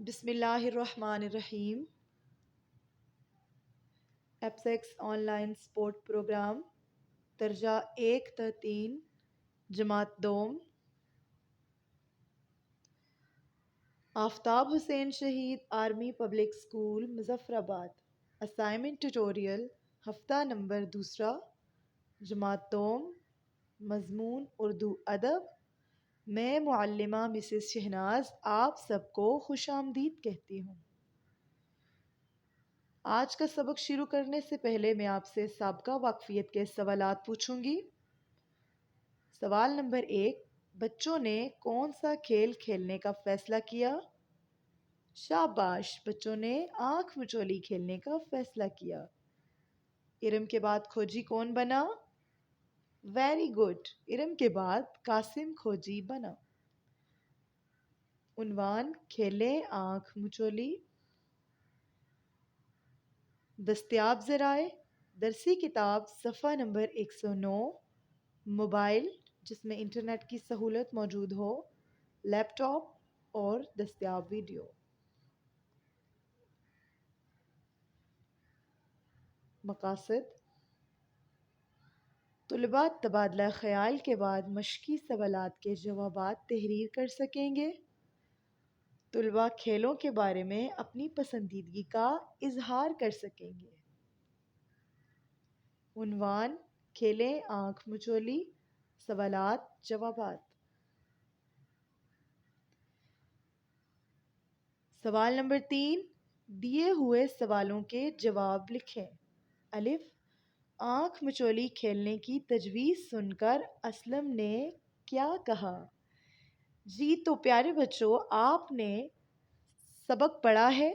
بسم اللہ الرحمن الرحیم۔ ایپسیکس آن لائن سپورٹ پروگرام درجہ 1 تا 3 جماعت دوم۔ آفتاب حسین شہید آرمی پبلک اسکول مظفر آباد۔ اسائنمنٹ ٹیوٹوریل ہفتہ نمبر 2 جماعت دوم، مضمون اردو ادب۔ میں معلمہ مسز شہناز آپ سب کو خوش آمدید کہتی ہوں۔ آج کا سبق شروع کرنے سے پہلے میں آپ سے سابقہ واقفیت کے سوالات پوچھوں گی۔ سوال نمبر 1، بچوں نے کون سا کھیل کھیلنے کا فیصلہ کیا؟ شاباش، بچوں نے آنکھ مچولی کھیلنے کا فیصلہ کیا۔ ارم کے بعد کھوجی کون بنا؟ ویری گڈ، ارم کے بعد قاسم کھوجی بنا۔ عنوان: کھیلیں آنکھ مچولی۔ دستیاب ذرائع: درسی کتاب صفحہ نمبر 109، موبائل جس میں انٹرنیٹ کی سہولت موجود ہو، لیپ ٹاپ اور دستیاب ویڈیو۔ مقاصد: طلباء تبادلہ خیال کے بعد مشقی سوالات کے جوابات تحریر کر سکیں گے۔ طلباء کھیلوں کے بارے میں اپنی پسندیدگی کا اظہار کر سکیں گے۔ عنوان: کھیلیں آنکھ مچولی، سوالات جوابات۔ سوال نمبر 3، دیے ہوئے سوالوں کے جواب لکھیں۔ الف، آنکھ مچولی کھیلنے کی تجویز سن کر اسلم نے کیا کہا؟ جی تو پیارے بچوں، آپ نے سبق پڑھا ہے۔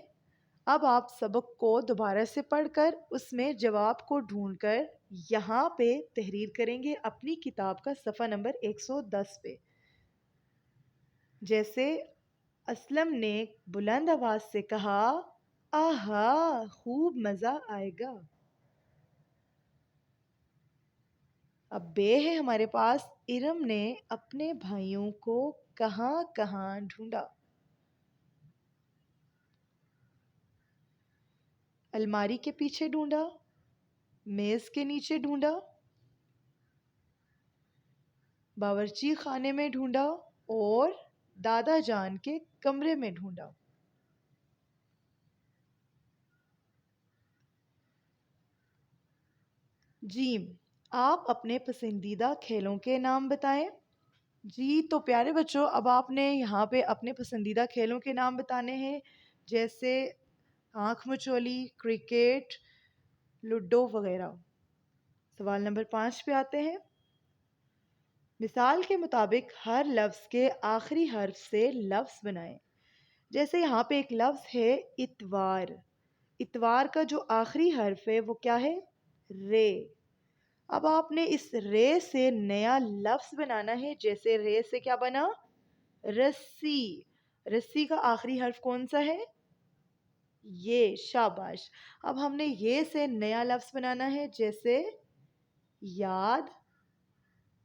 اب آپ سبق کو دوبارہ سے پڑھ کر اس میں جواب کو ڈھونڈ کر یہاں پہ تحریر کریں گے اپنی کتاب کا صفحہ نمبر 110 پہ۔ جیسے اسلم نے بلند آواز سے کہا، آہا خوب مزہ آئے گا۔ اب بے ہے ہمارے پاس، ارم نے اپنے بھائیوں کو کہاں کہاں ڈھونڈا؟ الماری کے پیچھے ڈھونڈا، میز کے نیچے ڈھونڈا، باورچی خانے میں ڈھونڈا اور دادا جان کے کمرے میں ڈھونڈا۔ جیم، آپ اپنے پسندیدہ کھیلوں کے نام بتائیں۔ جی تو پیارے بچوں، اب آپ نے یہاں پہ اپنے پسندیدہ کھیلوں کے نام بتانے ہیں، جیسے آنکھ مچولی، کرکٹ، لوڈو وغیرہ۔ سوال نمبر 5 پہ آتے ہیں۔ مثال کے مطابق ہر لفظ کے آخری حرف سے لفظ بنائیں۔ جیسے یہاں پہ ایک لفظ ہے اتوار۔ اتوار کا جو آخری حرف ہے وہ کیا ہے؟ رے۔ اب آپ نے اس رے سے نیا لفظ بنانا ہے۔ جیسے رے سے کیا بنا؟ رسی۔ رسی کا آخری حرف کون سا ہے؟ یہ، شاباش۔ اب ہم نے یہ سے نیا لفظ بنانا ہے، جیسے یاد،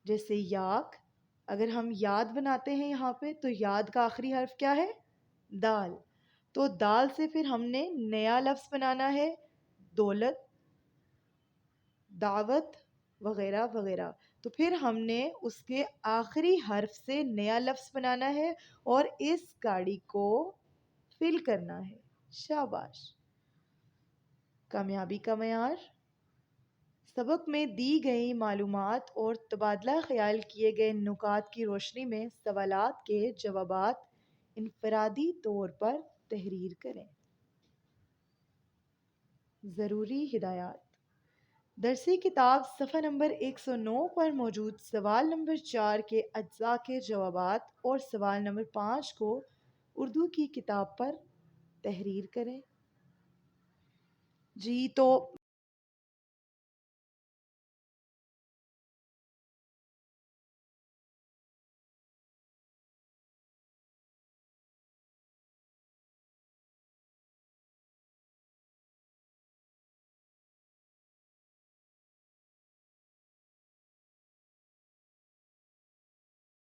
جیسے یاک۔ اگر ہم یاد بناتے ہیں یہاں پہ تو یاد کا آخری حرف کیا ہے؟ دال۔ تو دال سے پھر ہم نے نیا لفظ بنانا ہے، دولت، دعوت وغیرہ وغیرہ۔ تو پھر ہم نے اس کے آخری حرف سے نیا لفظ بنانا ہے اور اس گاڑی کو فل کرنا ہے۔ شاباش۔ کامیابی کا معیار: سبق میں دی گئی معلومات اور تبادلہ خیال کیے گئے نکات کی روشنی میں سوالات کے جوابات انفرادی طور پر تحریر کریں۔ ضروری ہدایات: درسی کتاب صفحہ نمبر 109 پر موجود سوال نمبر 4 کے اجزاء کے جوابات اور سوال نمبر 5 کو اردو کی کتاب پر تحریر کریں۔ جی تو